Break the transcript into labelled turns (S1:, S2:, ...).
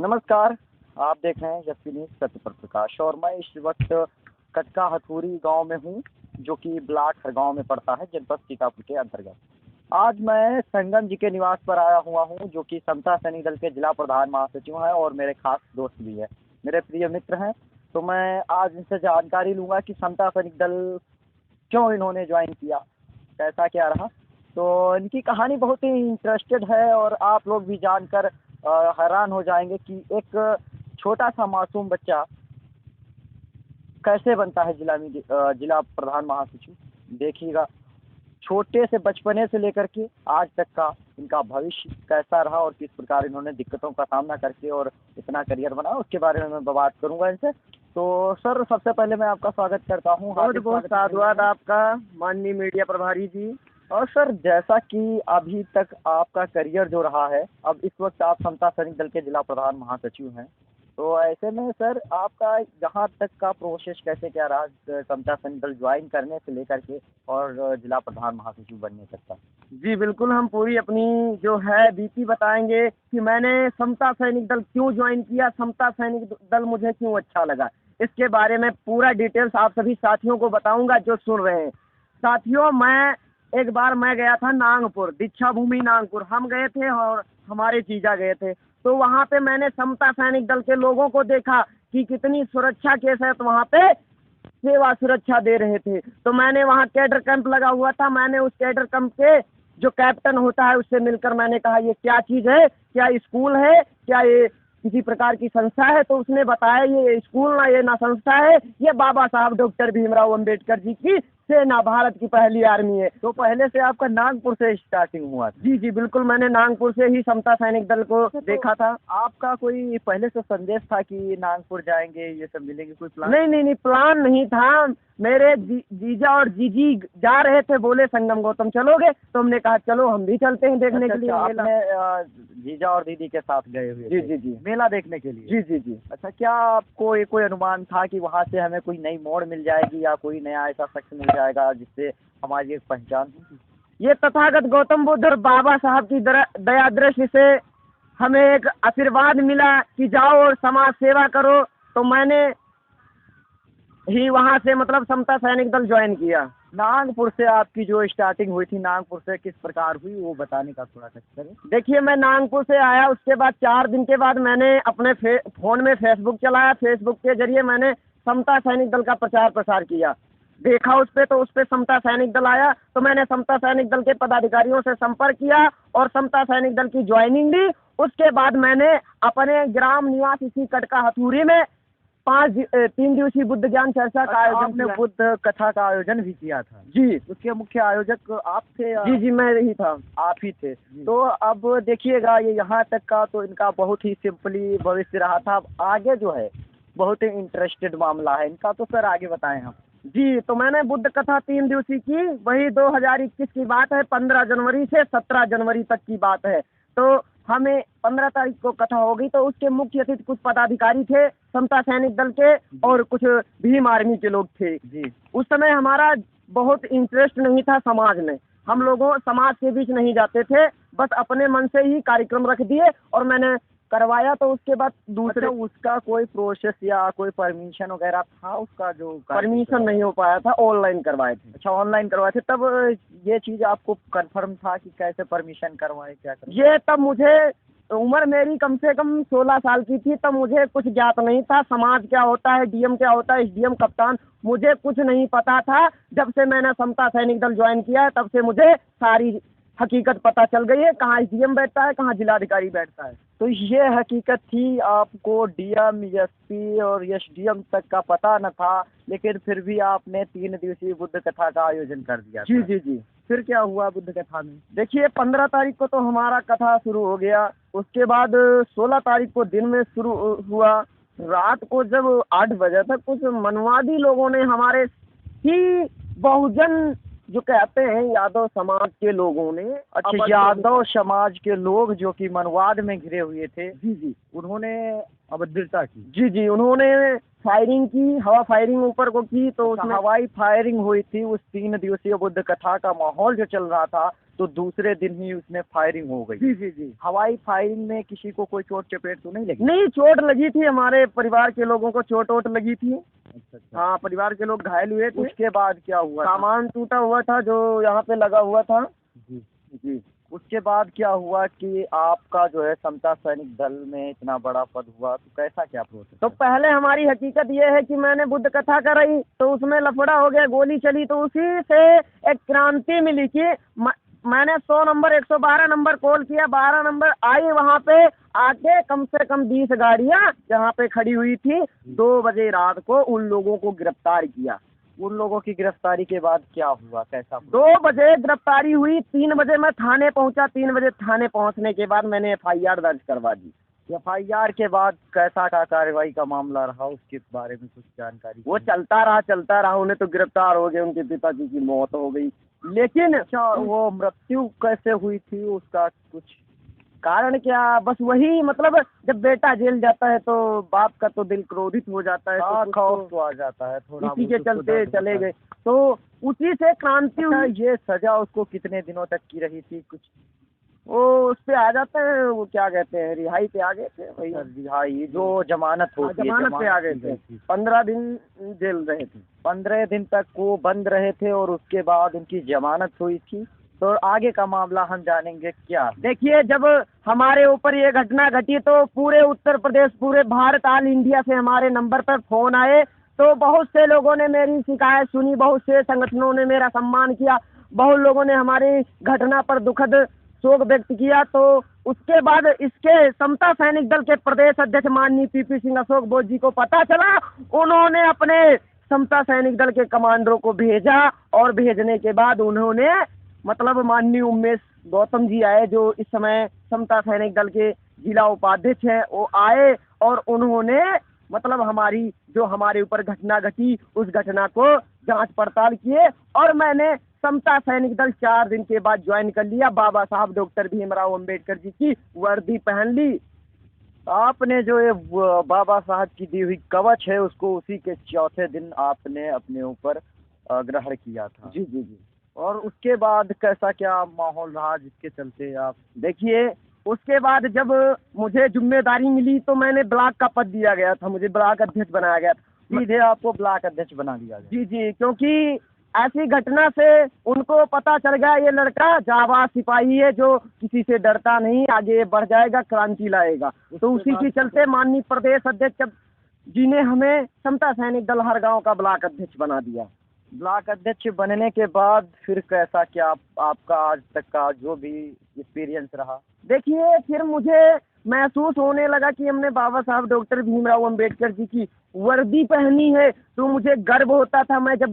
S1: नमस्कार। आप देख रहे हैं यस न्यूज़ सत्य पर प्रकाश और मैं इस वक्त कटका हथूरी गांव में हूं, जो कि ब्लॉक हरगांव में पड़ता है, जनपद सीतापुर के अंतर्गत। आज मैं संगम जी के निवास पर आया हुआ हूं, जो कि समता सैनिक दल के जिला प्रधान महासचिव हैं और मेरे खास दोस्त भी हैं, मेरे प्रिय मित्र हैं। तो मैं आज इनसे जानकारी लूँगा कि समता सैनिक दल क्यों इन्होंने ज्वाइन किया, कैसा क्या रहा। तो इनकी कहानी बहुत ही इंटरेस्टेड है और आप लोग भी जानकर हैरान हो जाएंगे कि एक छोटा सा मासूम बच्चा कैसे बनता है जिला प्रधान महासचिव। देखिएगा, छोटे से बचपने से लेकर के आज तक का इनका भविष्य कैसा रहा और किस प्रकार इन्होंने दिक्कतों का सामना करके और इतना करियर बनाया, उसके बारे में मैं बात करूंगा इनसे। तो सर, सबसे पहले मैं आपका स्वागत करता हूँ।
S2: बहुत बहुत साधुवाद आपका, माननीय मीडिया प्रभारी जी।
S1: और सर, जैसा कि अभी तक आपका करियर जो रहा है, अब इस वक्त आप समता सैनिक दल के जिला प्रधान महासचिव हैं, तो ऐसे में सर आपका यहाँ तक का प्रोसेस कैसे क्या रहा, समता सैनिक दल ज्वाइन करने से लेकर के और जिला प्रधान महासचिव बनने तक का?
S2: जी बिल्कुल, हम पूरी अपनी जो है बीती बताएंगे कि मैंने समता सैनिक दल क्यों ज्वाइन किया, समता सैनिक दल मुझे क्यों अच्छा लगा, इसके बारे में पूरा डिटेल्स आप सभी साथियों को बताऊंगा जो सुन रहे हैं। साथियों, एक बार मैं गया था नागपुर, दीक्षा भूमि नागपुर हम गए थे और हमारे जीजा गए थे। तो वहाँ पे मैंने समता सैनिक दल के लोगों को देखा कि कितनी सुरक्षा के साथ वहाँ पे सेवा सुरक्षा दे रहे थे। तो मैंने वहाँ कैडर कैंप लगा हुआ था, मैंने उस कैडर कैंप के जो कैप्टन होता है उससे मिलकर मैंने कहा ये क्या चीज़ है, क्या स्कूल है, क्या ये किसी प्रकार की संस्था है। तो उसने बताया ये स्कूल ना, ये ना संस्था है, ये बाबा साहब डॉक्टर भीमराव अंबेडकर जी की सेना, भारत की पहली आर्मी है।
S1: तो पहले से आपका नागपुर से स्टार्टिंग हुआ था?
S2: जी जी बिल्कुल, मैंने नागपुर से ही समता सैनिक दल को देखा था।
S1: आपका कोई पहले से संदेश था कि नागपुर जाएंगे, ये सब मिलेंगे, कोई प्लान?
S2: नहीं, प्लान नहीं था। मेरे जीजा और जीजी जा रहे थे, बोले संगम गौतम चलोगे, तो हमने कहा चलो हम भी चलते हैं देखने के लिए।
S1: आपने जीजा और दीदी के साथ गए हुए थे?
S2: जी
S1: मेला देखने के लिए?
S2: जी।
S1: अच्छा, क्या आपको कोई अनुमान था कि वहाँ से हमें कोई नई मोड़ मिल जाएगी या कोई नया ऐसा शख्स मिल जाएगा जिससे हमारी एक पहचान होगी?
S2: ये तथागत गौतम बुद्ध और बाबा साहब की दया दृष्टि से हमें एक आशीर्वाद मिला कि जाओ और समाज सेवा करो। तो मैंने ही वहाँ से मतलब समता सैनिक दल ज्वाइन किया।
S1: नागपुर से आपकी जो स्टार्टिंग हुई थी, नागपुर से किस प्रकार हुई वो बताने का थोड़ा सा करें।
S2: देखिए, मैं नागपुर से आया, उसके बाद 4 दिन के बाद मैंने अपने फ़ोन में फेसबुक चलाया। फेसबुक के जरिए मैंने समता सैनिक दल का प्रचार प्रसार किया, देखा उस पर, तो उस पर समता सैनिक दल आया। तो मैंने समता सैनिक दल के पदाधिकारियों से संपर्क किया और समता सैनिक दल की ज्वाइनिंग ली। उसके बाद मैंने अपने ग्राम निवास इसी कटका हथूरी में 3 दिवसीय बुद्ध ज्ञान चर्चा का आयोजन
S1: किया। बुद्ध कथा का आयोजन भी किया था?
S2: जी।
S1: उसके मुख्य आयोजक आप थे?
S2: जी मैं ही था।
S1: आप ही थे। तो अब देखिएगा, ये यहाँ तक का तो इनका बहुत ही सिंपली भविष्य रहा था। अब आगे जो है बहुत ही इंटरेस्टेड मामला है इनका, तो सर आगे बताएं हम।
S2: जी, तो मैंने बुद्ध कथा 3 दिवसीय की, वही 2021 की बात है, 15 जनवरी से 17 जनवरी तक की बात है। तो हमें 15 तारीख को कथा हो गई। तो उसके मुख्य अतिथि कुछ पदाधिकारी थे समता सैनिक दल के और कुछ भीम आर्मी के लोग थे
S1: जी।
S2: उस समय हमारा बहुत इंटरेस्ट नहीं था समाज में, हम लोगों समाज के बीच नहीं जाते थे, बस अपने मन से ही कार्यक्रम रख दिए और मैंने करवाया। तो उसके बाद दूसरे
S1: उसका कोई प्रोसेस या कोई परमिशन वगैरह था उसका? जो
S2: परमिशन नहीं हो पाया था, ऑनलाइन करवाए थे।
S1: अच्छा, ऑनलाइन करवाए थे। तब ये चीज़ आपको कंफर्म था कि कैसे परमिशन करवाए, क्या करवाए?
S2: ये तब मुझे उम्र मेरी कम से कम 16 साल की थी, तब मुझे कुछ ज्ञात नहीं था, समाज क्या होता है, डीएम क्या होता है, एसडीएम कप्तान, मुझे कुछ नहीं पता था। जब से मैंने समता सैनिक दल ज्वाइन किया है तब से मुझे सारी हकीकत पता चल गई है, कहाँ एसडीएम बैठता है, कहाँ जिलाधिकारी बैठता है।
S1: तो ये हकीकत थी, आपको डीएम, एसपी और एसडीएम तक का पता न था, लेकिन फिर भी आपने 3 दिवसीय बुद्ध कथा का आयोजन कर दिया था।
S2: जी।
S1: फिर क्या हुआ बुद्ध कथा में?
S2: देखिए, 15 तारीख को तो हमारा कथा शुरू हो गया। उसके बाद 16 तारीख को दिन में शुरू हुआ। रात को जब 8 बजे तक कुछ मनवादी लोगों ने, हमारे ही बहुजन जो कहते हैं यादव समाज के लोगों ने।
S1: अच्छा, यादव समाज के लोग जो कि मनवाद में घिरे हुए थे?
S2: जी,
S1: उन्होंने अभद्रता की?
S2: जी, उन्होंने फायरिंग की, हवा फायरिंग ऊपर को की, तो उसमें
S1: हवाई फायरिंग हुई थी उस 3 दिवसीय बुद्ध कथा का माहौल जो चल रहा था, तो दूसरे दिन ही उसमें फायरिंग हो गई।
S2: जी जी जी।
S1: हवाई फायरिंग में किसी को कोई चोट चपेट तो नहीं लगी?
S2: नहीं, चोट लगी थी, हमारे परिवार के लोगों को चोट वोट लगी थी।
S1: अच्छा अच्छा।
S2: हाँ, परिवार के लोग घायल हुए थे।
S1: उसके बाद क्या हुआ था?
S2: सामान टूटा हुआ था जो यहाँ पे लगा हुआ था।
S1: जी।
S2: जी।
S1: उसके बाद क्या हुआ कि आपका जो है समता सैनिक दल में इतना बड़ा पद हुआ, तो कैसा क्या प्रोसेस?
S2: तो पहले हमारी हकीकत ये है कि मैंने बुद्ध कथा कराई, तो उसमें लफड़ा हो गया, गोली चली, तो उसी से एक क्रांति मिली कि मैंने 100 नंबर 112 नंबर कॉल किया, 12 नंबर आई वहाँ पे आके, कम से कम 20 गाड़ियाँ जहाँ पे खड़ी हुई थी, 2 बजे रात को उन लोगों को गिरफ्तार किया।
S1: उन लोगों की गिरफ्तारी के बाद क्या हुआ, कैसा हुआ?
S2: 2 बजे गिरफ्तारी हुई, 3 बजे मैं थाने पहुंचा, 3 बजे थाने पहुंचने के बाद मैंने FIR दर्ज करवा दी।
S1: FIR के बाद कैसा का कार्रवाई का मामला रहा, उसके बारे में कुछ जानकारी?
S2: वो चलता रहा, उन्हें तो गिरफ्तार हो गए, उनके पिताजी की मौत हो गई। लेकिन
S1: अच्छा, वो मृत्यु कैसे हुई थी, उसका कुछ
S2: कारण क्या, बस वही, मतलब जब बेटा जेल जाता है तो बाप का तो दिल क्रोधित हो जाता है,
S1: हाँ,
S2: तो
S1: खौफ तो आ जाता है थोड़ा,
S2: इसी के
S1: बहुत उसको
S2: चलते
S1: डर
S2: चले
S1: होता
S2: गए,
S1: है।
S2: तो उसी से क्रांति
S1: अच्छा,
S2: हुई।
S1: ये सजा उसको कितने दिनों तक की रही थी कुछ?
S2: वो उस पे आ जाते हैं, वो क्या कहते हैं, रिहाई पे आ गए थे वही।
S1: रिहाई जो जमानत होती है,
S2: जमानत पे आ गए
S1: की
S2: थे,
S1: गई थी।
S2: 15 दिन जेल रहे थे।
S1: 15 दिन तक वो बंद रहे थे और उसके बाद उनकी जमानत हुई थी। तो आगे का मामला हम जानेंगे क्या?
S2: देखिए, जब हमारे ऊपर ये घटना घटी तो पूरे उत्तर प्रदेश, पूरे भारत, ऑल इंडिया से हमारे नंबर पर फोन आए, तो बहुत से लोगों ने मेरी शिकायत सुनी, बहुत से संगठनों ने मेरा सम्मान किया, बहुत लोगों ने हमारी घटना पर दुखद शोक व्यक्त किया। तो उसके बाद इसके समता सैनिक दल के प्रदेश अध्यक्ष माननीय PP सिंह अशोक बोस जी को पता चला, उन्होंने अपने समता सैनिक दल के कमांडरों को भेजा, और भेजने के बाद उन्होंने, मतलब माननीय उमेश गौतम जी आए, जो इस समय समता सैनिक दल के जिला उपाध्यक्ष हैं, वो आए और उन्होंने, मतलब हमारी जो हमारे ऊपर घटना घटी, उस घटना को जांच पड़ताल किए, और मैंने समता सैनिक दल 4 दिन के बाद ज्वाइन कर लिया। बाबा साहब डॉक्टर भीमराव अंबेडकर जी की वर्दी पहन ली।
S1: आपने जो ये बाबा साहब की दी हुई कवच है, उसको उसी के चौथे दिन आपने अपने ऊपर ग्रहण किया था।
S2: जी जी जी।
S1: और उसके बाद कैसा क्या माहौल रहा जिसके चलते आप?
S2: देखिए, उसके बाद जब मुझे जिम्मेदारी मिली तो मैंने ब्लॉक का पद दिया गया था, मुझे ब्लॉक अध्यक्ष बनाया गया था।
S1: सीधे आपको ब्लॉक अध्यक्ष बना दिया गया?
S2: जी जी, क्योंकि ऐसी घटना से उनको पता चल गया ये लड़का जाबाज सिपाही है, जो किसी से डरता नहीं, आगे बढ़ जाएगा, क्रांति लाएगा। तो उसी के चलते माननीय प्रदेश अध्यक्ष जी ने हमें समता सैनिक दल हर गांव का ब्लॉक अध्यक्ष बना दिया।
S1: ब्लॉक अध्यक्ष बनने के बाद फिर कैसा क्या आपका आज तक का जो भी एक्सपीरियंस रहा?
S2: देखिए, फिर मुझे महसूस होने लगा कि हमने बाबा साहब डॉक्टर भीमराव अंबेडकर जी की वर्दी पहनी है, तो मुझे गर्व होता था। मैं जब